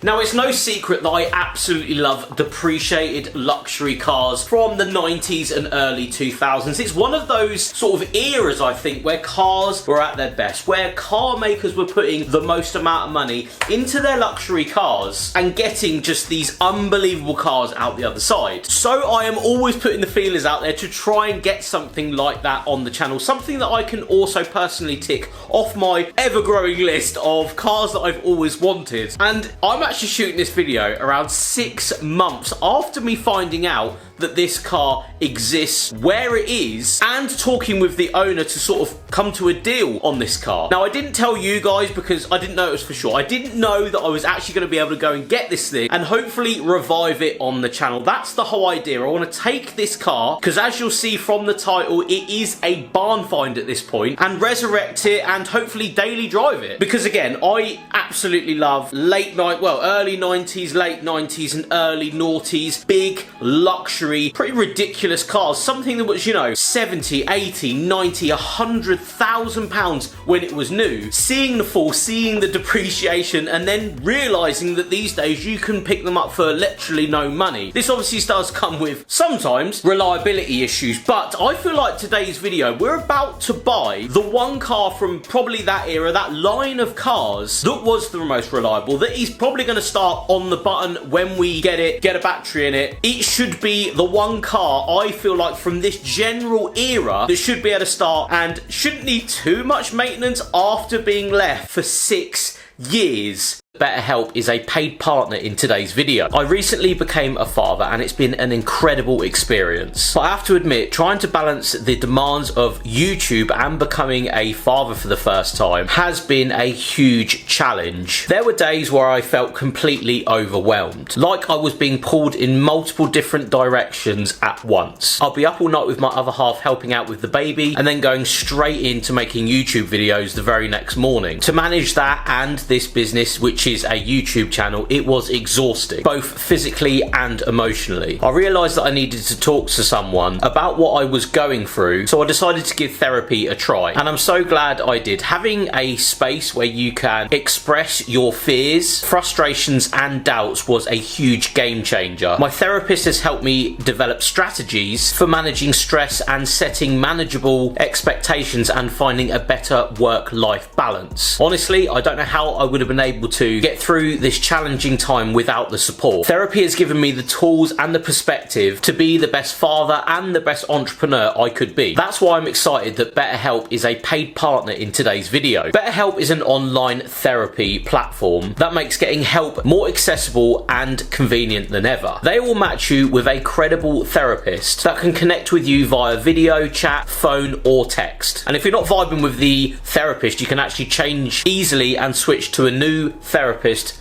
Now, it's no secret that I absolutely love depreciated luxury cars from the 90s and early 2000s. It's one of those sort of eras, I think, where cars were at their best, where car makers were putting the most amount of money into their luxury cars and getting just these unbelievable cars out the other side. So I am always putting the feelers out there to try and get something like that on the channel, something that I can also personally tick off my ever-growing list of cars that I've always wanted. And I'm actually shooting this video around 6 months after me finding out that this car exists, where it is, and talking with the owner to sort of come to a deal on this car. Now, I didn't tell you guys because I didn't know it was for sure. I didn't know that I was actually going to be able to go and get this thing and hopefully revive it on the channel. That's the whole idea. I want to take this car, because as you'll see from the title, it is a barn find at this point, and resurrect it and hopefully daily drive it. Because again, I absolutely love early 90s, late 90s and early noughties, big luxury, pretty ridiculous cars, something that was, you know, 70, 80, 90, 100,000 pounds when it was new, seeing the fall, seeing the depreciation, and then realizing that these days you can pick them up for literally no money. This obviously does come with sometimes reliability issues, but I feel like today's video, we're about to buy the one car from probably that era, that line of cars that was the most reliable, that is probably going to start on the button when we get it, get a battery in it. It should be the one car I feel like from this general era that should be able to start and shouldn't need too much maintenance after being left for 6 years. BetterHelp is a paid partner in today's video. I recently became a father and it's been an incredible experience. But I have to admit, trying to balance the demands of YouTube and becoming a father for the first time has been a huge challenge. There were days where I felt completely overwhelmed, like I was being pulled in multiple different directions at once. I'll be up all night with my other half helping out with the baby and then going straight into making YouTube videos the very next morning. To manage that and this business, which is a YouTube channel, it was exhausting, both physically and emotionally. I realised that I needed to talk to someone about what I was going through, so I decided to give therapy a try, and I'm so glad I did. Having a space where you can express your fears, frustrations and doubts was a huge game changer. My therapist has helped me develop strategies for managing stress and setting manageable expectations and finding a better work-life balance. Honestly, I don't know how I would have been able to get through this challenging time without the support. Therapy has given me the tools and the perspective to be the best father and the best entrepreneur I could be. That's why I'm excited that BetterHelp is a paid partner in today's video. BetterHelp is an online therapy platform that makes getting help more accessible and convenient than ever. They will match you with a credible therapist that can connect with you via video, chat, phone or text. And if you're not vibing with the therapist, you can actually change easily and switch to a new therapist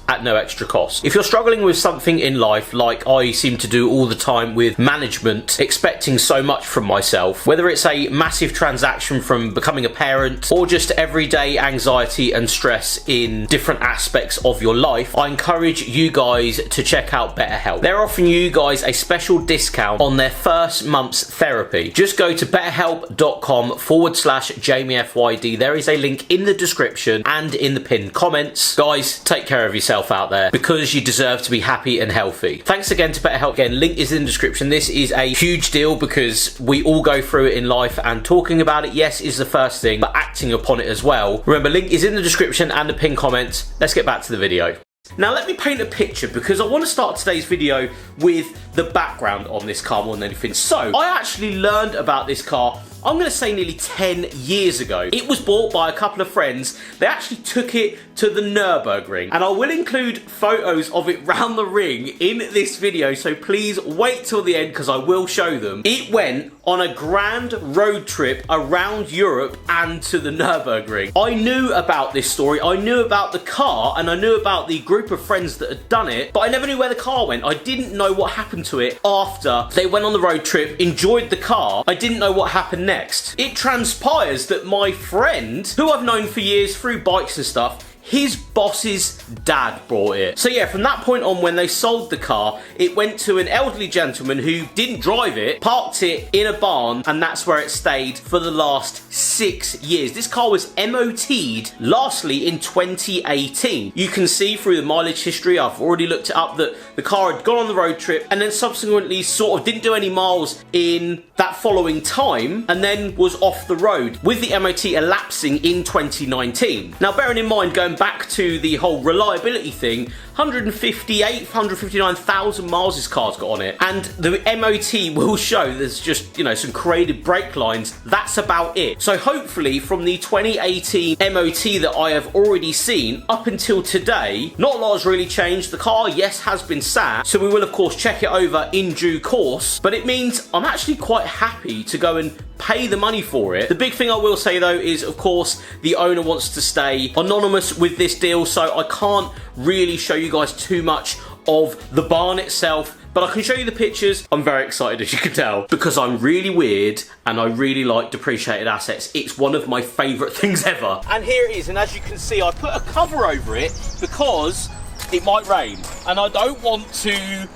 at no extra cost. If you're struggling with something in life, like I seem to do all the time with management, expecting so much from myself, whether it's a massive transaction from becoming a parent or just everyday anxiety and stress in different aspects of your life, I encourage you guys to check out BetterHelp. They're offering you guys a special discount on their first month's therapy. Just go to betterhelp.com/JamieFYD. There is a link in the description and in the pinned comments. Guys, take care of yourself out there because you deserve to be happy and healthy. Thanks again to BetterHelp. Again, link is in the description. This is a huge deal because we all go through it in life, and talking about it, yes, is the first thing, but acting upon it as well. Remember, link is in the description and the pinned comments. Let's get back to the video. Now let me paint a picture because I want to start today's video with the background on this car more than anything. So I actually learned about this car, I'm going to say nearly 10 years ago. It was bought by a couple of friends. They actually took it to the Nürburgring, and I will include photos of it round the ring in this video, so please wait till the end because I will show them. It went on a grand road trip around Europe and to the Nürburgring. I knew about this story, I knew about the car, and I knew about the group of friends that had done it, but I never knew where the car went. I didn't know what happened to it after they went on the road trip, enjoyed the car. I didn't know what happened next. It transpires that my friend, who I've known for years through bikes and stuff, his boss's dad bought it. So yeah, from that point on, when they sold the car, it went to an elderly gentleman who didn't drive it, parked it in a barn, and that's where it stayed for the last 6 years. This car was MOT'd lastly in 2018. You can see through the mileage history, I've already looked it up, that the car had gone on the road trip and then subsequently sort of didn't do any miles in that following time and then was off the road, with the MOT elapsing in 2019. Now, bearing in mind, going back to the whole reliability thing, 159,000 miles this car's got on it, and the MOT will show there's just, you know, some creative brake lines. That's about it. So hopefully from the 2018 MOT that I have already seen up until today, not a lot has really changed. The car, yes, has been sat, so we will of course check it over in due course, but it means I'm actually quite happy to go and pay the money for it. The big thing I will say though is, of course, the owner wants to stay anonymous with this deal, so I can't really show you guys too much of the barn itself, but I can show you the pictures. I'm very excited, as you can tell, because I'm really weird and I really like depreciated assets. It's one of my favourite things ever. And here it is, and as you can see, I put a cover over it because it might rain, and I don't want to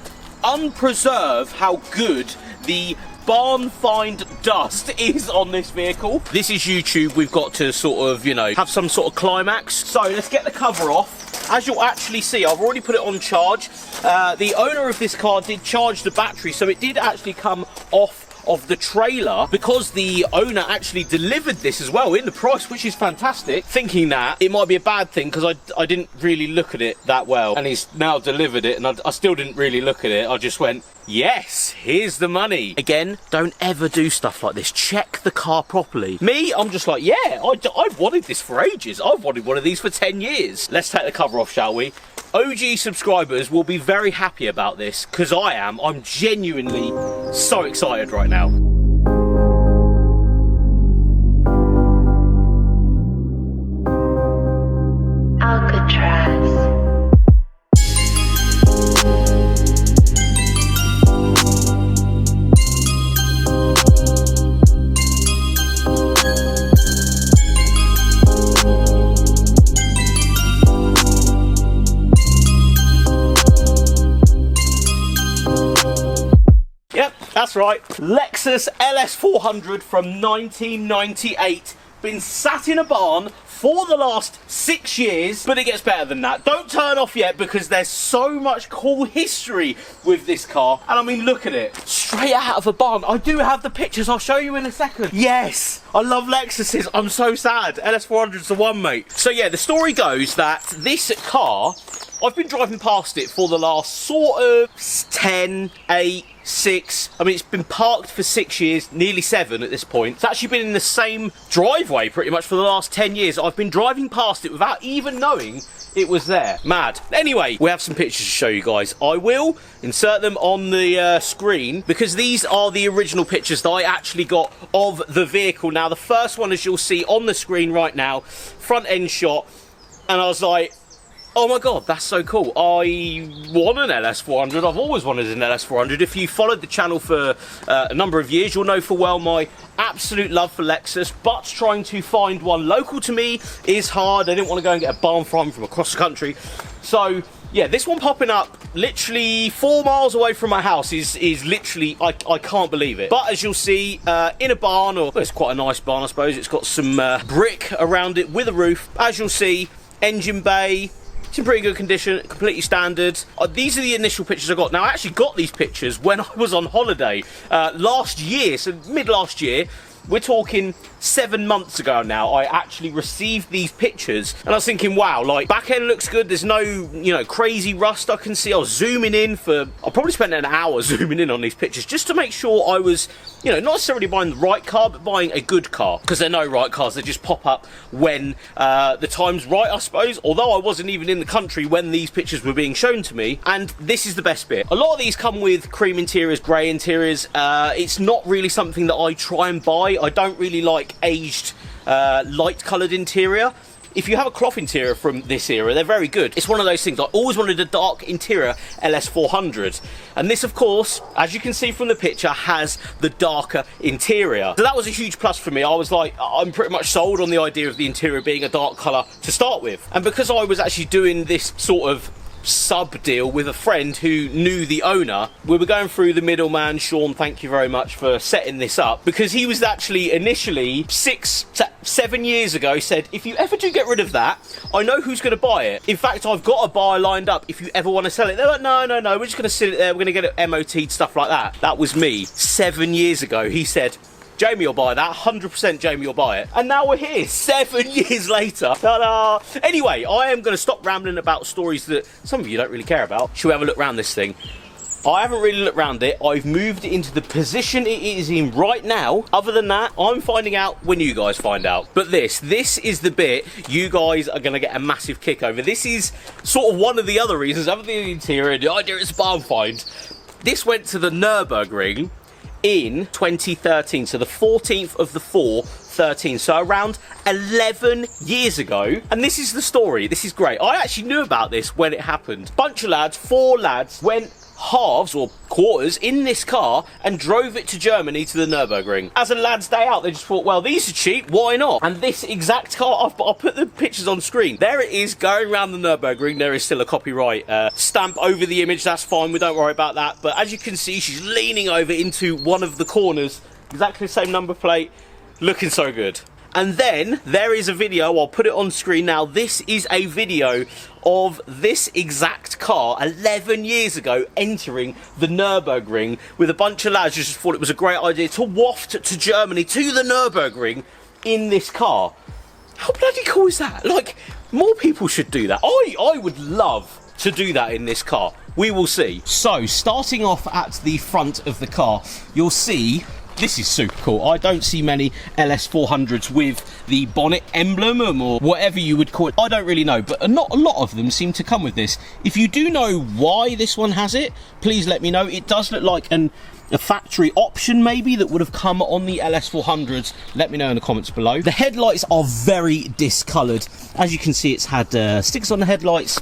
unpreserve how good the barn find dust is on this vehicle. This is YouTube. We've got to sort of, you know, have some sort of climax. So let's get the cover off. As you'll actually see, I've already put it on charge. The owner of this car did charge the battery, so it did actually come off of the trailer, because the owner actually delivered this as well in the price, which is fantastic. Thinking that it might be a bad thing because I didn't really look at it that well, and he's now delivered it, and I still didn't really look at it. I just went, yes, here's the money. Again, don't ever do stuff like this. Check the car properly. Me, I'm just like, yeah, I've wanted this for ages. I've wanted one of these for 10 years. Let's take the cover off, shall we? OG subscribers will be very happy about this, because I am. I'm genuinely so excited right now. That's right, Lexus LS400 from 1998. Been sat in a barn for the last 6 years, but it gets better than that. Don't turn off yet, because there's so much cool history with this car. And I mean, look at it. Straight out of a barn. I do have the pictures, I'll show you in a second. Yes, I love Lexuses. I'm so sad. LS400's the one, mate. So yeah, the story goes that this car, I've been driving past it for the last sort of 10, 8, 6. I mean, it's been parked for 6 years, nearly 7 at this point. It's actually been in the same driveway pretty much for the last 10 years. I've been driving past it without even knowing it was there. Mad. Anyway, we have some pictures to show you guys. I will insert them on the screen, because these are the original pictures that I actually got of the vehicle. Now, the first one, as you'll see on the screen right now, front end shot, and I was like, oh my god, that's so cool. I want an LS400. I've always wanted an LS400. If you followed the channel for a number of years, you'll know full well my absolute love for Lexus, but trying to find one local to me is hard. I didn't want to go and get a barn from across the country. So yeah, this one popping up literally 4 miles away from my house is literally, I can't believe it. But as you'll see, in a barn, or well, it's quite a nice barn, I suppose. It's got some brick around it with a roof. As you'll see, engine bay, it's in pretty good condition, completely standard. These are the initial pictures I got. Now, I actually got these pictures when I was on holiday last year, so mid last year. We're talking 7 months ago now. I actually received these pictures, and I was thinking, wow, like, back end looks good. There's no, you know, crazy rust I can see. I was zooming in for, I probably spent an hour zooming in on these pictures just to make sure I was, you know, not necessarily buying the right car, but buying a good car, because they're no right cars. They just pop up when the time's right, I suppose. Although I wasn't even in the country when these pictures were being shown to me. And this is the best bit. A lot of these come with cream interiors, grey interiors. It's not really something that I try and buy. I don't really like aged, light coloured interior. if you have a cloth interior from this era, they're very good. It's one of those things. I always wanted a dark interior LS400. And this, of course, as you can see from the picture, has the darker interior. So that was a huge plus for me. I was like, I'm pretty much sold on the idea of the interior being a dark colour to start with. And because I was actually doing this sort of sub deal with a friend who knew the owner, we were going through the middleman. Sean, thank you very much for setting this up, because he was actually initially 6 to 7 years ago said, if you ever do get rid of that, I know who's going to buy it. In fact, I've got a buyer lined up if you ever want to sell it. They're like, no, we're just going to sit it there, we're going to get it MOT'd, stuff like that. That was me 7 years ago. He said, Jamie will buy that, 100% Jamie will buy it. And now we're here, 7 years later. Ta-da! Anyway, I am going to stop rambling about stories that some of you don't really care about. Shall we have a look around this thing? I haven't really looked around it. I've moved it into the position it is in right now. Other than that, I'm finding out when you guys find out. But this is the bit you guys are going to get a massive kick over. This is sort of one of the other reasons, other than the interior, the idea it's a barn find. This went to the Nürburgring in 2013, so the 14th of the 4th, 13, so around 11 years ago. And this is the story. This is great. I actually knew about this when it happened. Bunch of lads, 4 lads, went halves or quarters in this car and drove it to Germany to the Nürburgring. As a lad's day out, they just thought, well, these are cheap, why not? And this exact car, I'll put the pictures on screen. There it is, going around the Nürburgring. There is still a copyright stamp over the image. That's fine, we don't worry about that. But as you can see, she's leaning over into one of the corners. Exactly the same number plate, looking so good. And then there is a video, I'll put it on screen now. This is a video of this exact car 11 years ago entering the Nürburgring with a bunch of lads who just thought it was a great idea to waft to Germany, to the Nürburgring in this car. How bloody cool is that? Like, more people should do that. I would love to do that in this car. We will see. So, starting off at the front of the car, you'll see, this is super cool. I don't see many LS400s with the bonnet emblem or whatever you would call it. I don't really know, but not a lot of them seem to come with this. If you do know why this one has it, please let me know. It does look like a factory option maybe that would have come on the LS400s. Let me know in the comments below. The headlights are very discoloured. As you can see, it's had stickers on the headlights,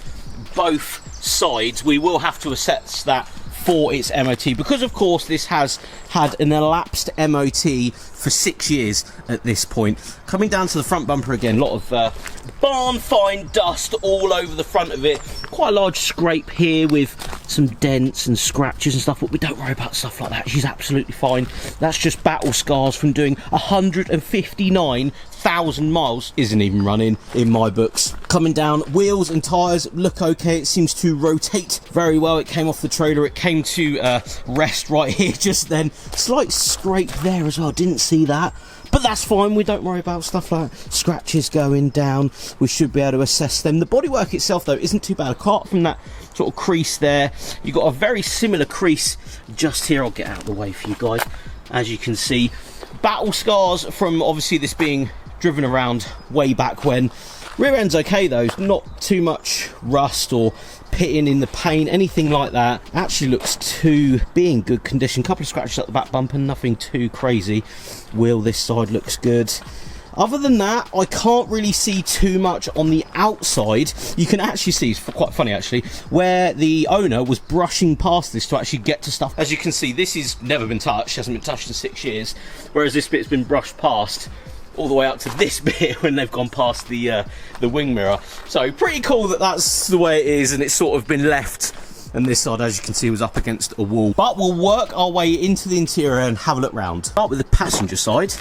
both sides. We will have to assess that for its MOT, because of course this has had an elapsed MOT for 6 years at this point. Coming down to the front bumper again, a lot of barn find dust all over the front of it. Quite a large scrape here with some dents and scratches and stuff, but we don't worry about stuff like that. She's absolutely fine. That's just battle scars from doing 159,000 miles. Isn't even running in my books. Coming down, wheels and tyres look okay. It seems to rotate very well. It came off the trailer. It came to rest right here just then. Slight scrape there as well. Didn't see that. But that's fine, we don't worry about stuff like scratches going down. We should be able to assess them. The bodywork itself, though, isn't too bad. Apart from that sort of crease there, you've got a very similar crease just here. I'll get out of the way for you guys. As you can see, battle scars from obviously this being driven around way back when. Rear end's okay, though. Not too much rust or pitting in the paint, anything like that. Actually looks to be in good condition. Couple of scratches at the back bumper, nothing too crazy. Wheel this side looks good. Other than that, I can't really see too much on the outside. You can actually see, it's quite funny actually, where the owner was brushing past this to actually get to stuff. As you can see, this has never been touched, hasn't been touched in 6 years, whereas this bit's been brushed past all the way up to this bit when they've gone past the wing mirror. So pretty cool that that's the way it is, and it's sort of been left. And this side, as you can see, was up against a wall. But we'll work our way into the interior and have a look round. Start with the passenger side.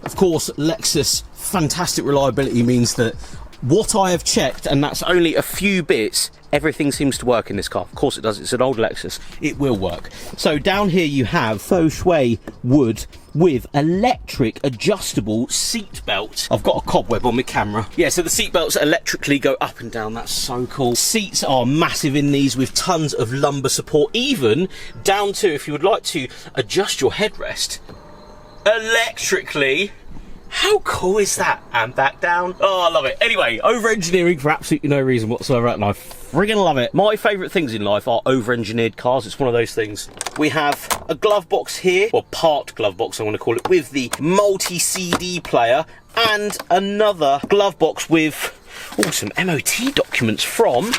Of course, Lexus fantastic reliability means that what I have checked, and that's only a few bits, everything seems to work in this car. Of course it does, it's an old Lexus, it will work. So down here you have faux suede wood with electric adjustable seat belt. I've got a cobweb on my camera. Yeah, so the seat belts electrically go up and down, that's so cool. Seats are massive in these with tons of lumbar support, even down to, if you would like to adjust your headrest electrically. How cool is that? And back down. Oh, I love it. Anyway, over-engineering for absolutely no reason whatsoever, and I friggin' love it. My favourite things in life are over-engineered cars. It's one of those things. We have a glove box here, or part glove box, I want to call it, with the multi-CD player and another glove box with some MOT documents from,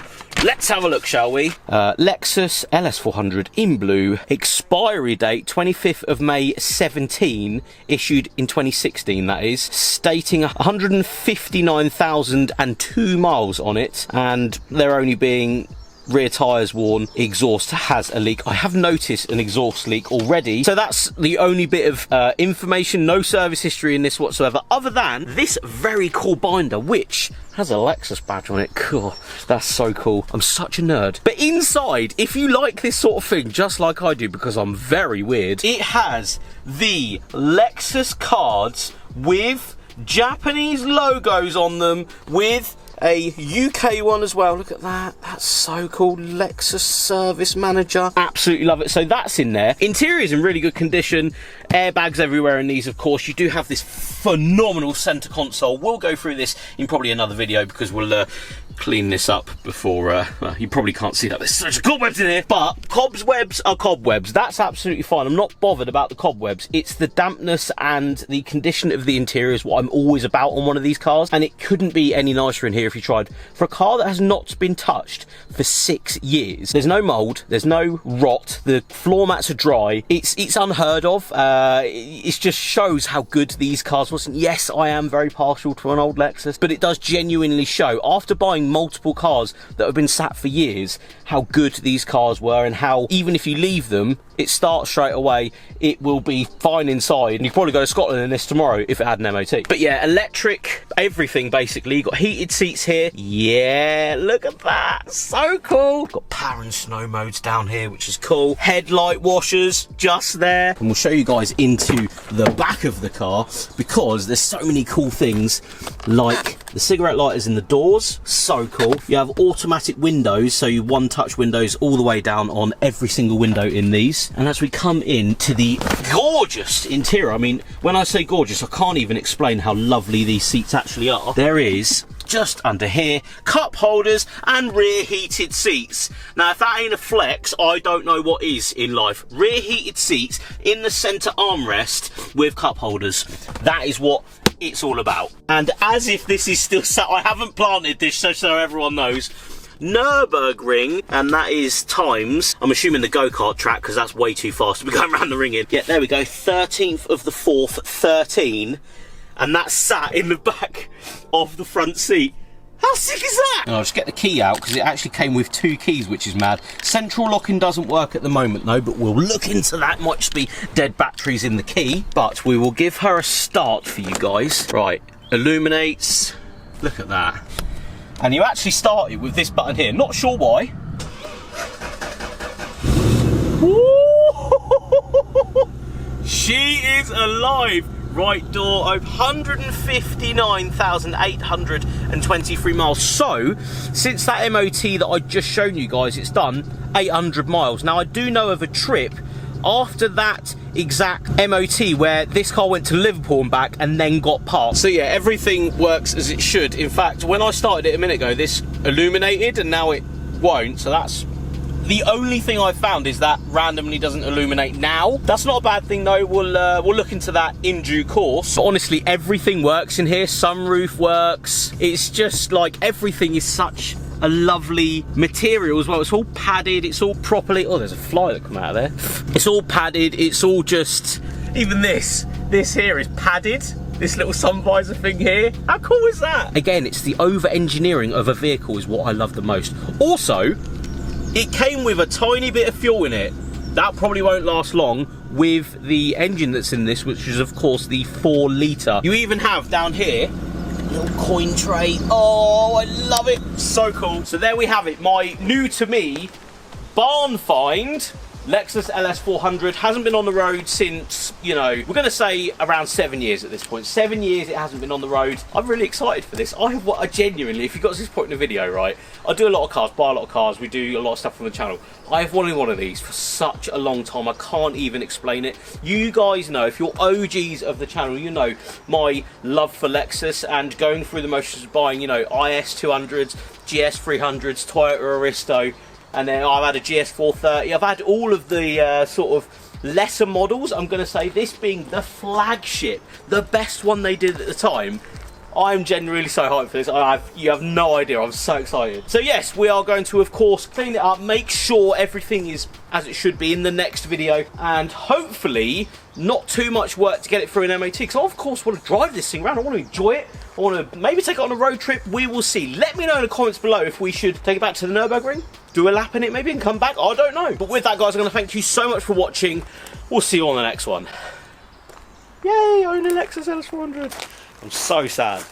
let's have a look, shall we? Lexus LS400 in blue, expiry date 25th of May 17, issued in 2016, that is, stating 159,002 miles on it, and there only being rear tyres worn, exhaust has a leak. I have noticed an exhaust leak already, so that's the only bit of information. No service history in this whatsoever, other than this very cool binder, which has a Lexus badge on it. Cool, that's so cool. I'm such a nerd. But inside, if you like this sort of thing, just like I do, because I'm very weird, it has the Lexus cards with Japanese logos on them, with a UK one as well. Look at that. That's so cool. Lexus Service Manager. Absolutely love it. So that's in there. Interior is in really good condition. Airbags everywhere in these, of course. You do have this phenomenal center console. We'll go through this in probably another video, because we'll clean this up before, well, you probably can't see that. There's such a cobwebs in here. But cobwebs are cobwebs. That's absolutely fine. I'm not bothered about the cobwebs. It's the dampness and the condition of the interior is what I'm always about on one of these cars. And it couldn't be any nicer in here if you tried. For a car that has not been touched for 6 years, there's no mold, there's no rot, the floor mats are dry. It's unheard of. It just shows how good these cars was. And yes, I am very partial to an old Lexus, but it does genuinely show, after buying multiple cars that have been sat for years, how good these cars were, and how even if you leave them, it starts straight away, it will be fine inside. And you could probably go to Scotland in this tomorrow if it had an MOT. But yeah, electric, everything basically. You got heated seats here. Yeah, look at that, so cool. Got power and snow modes down here, which is cool. Headlight washers just there. And we'll show you guys into the back of the car, because there's so many cool things, like the cigarette lighters in the doors, so cool. You have automatic windows, so you one-touch windows all the way down on every single window in these. And as we come in to the gorgeous interior, I mean, when I say gorgeous, I can't even explain how lovely these seats actually are. There is, just under here, cup holders and rear heated seats. Now, if that ain't a flex, I don't know what is in life. Rear heated seats in the center armrest with cup holders. That is what it's all about. And as if this is still sat, I haven't planted this so everyone knows, Nürburgring, and that is times, I'm assuming the go-kart track, because that's way too fast to be going around the ring in. Yeah, there we go, 13th of the 4th, 13, and that's sat in the back of the front seat. How sick is that? And I'll just get the key out, because it actually came with 2 keys, which is mad. Central locking doesn't work at the moment though, but we'll look into that. Might just be dead batteries in the key, but we will give her a start for you guys. Right, illuminates, look at that. And you actually start it with this button here. Not sure why. She is alive. Right door open. 159,823 miles. So, since that MOT that I'd just shown you guys, it's done 800 miles. Now, I do know of a trip after that exact MOT where this car went to Liverpool and back and then got parts. So yeah, everything works as it should. In fact, when I started it a minute ago, this illuminated and now it won't. So that's the only thing I've found, is that randomly doesn't illuminate now. That's not a bad thing though. We'll look into that in due course. But honestly, everything works in here. Sunroof works. It's just like everything is such a lovely material as well. It's all padded, it's all properly, oh, there's a fly that come out of there. It's all padded, it's all just, even this here is padded. This little sun visor thing here. How cool is that? Again, it's the over-engineering of a vehicle is what I love the most. Also, it came with a tiny bit of fuel in it. That probably won't last long with the engine that's in this, which is of course the 4 litre. You even have down here little coin tray. Oh, I love it. So cool. So there we have it. My new to me barn find. Lexus LS400 hasn't been on the road since, you know, we're going to say around 7 years at this point. 7 years it hasn't been on the road. I'm really excited for this. I genuinely, if you got to this point in the video, right, I do a lot of cars, buy a lot of cars, we do a lot of stuff on the channel. I have wanted one of these for such a long time, I can't even explain it. You guys know, if you're OGs of the channel, you know my love for Lexus and going through the motions of buying, you know, IS200s, GS300s, Toyota Aristo, and then I've had a GS430. I've had all of the sort of lesser models, I'm going to say this being the flagship, the best one they did at the time, I'm genuinely so hyped for this. You have no idea, I'm so excited. So yes, we are going to, of course, clean it up, make sure everything is as it should be in the next video, and hopefully not too much work to get it through an MOT, because I of course want to drive this thing around, I want to enjoy it, I want to maybe take it on a road trip, we will see. Let me know in the comments below if we should take it back to the Nürburgring, do a lap in it maybe and come back, I don't know. But with that guys, I'm going to thank you so much for watching, we'll see you on the next one. Yay, I own a Lexus LS400. I'm so sad.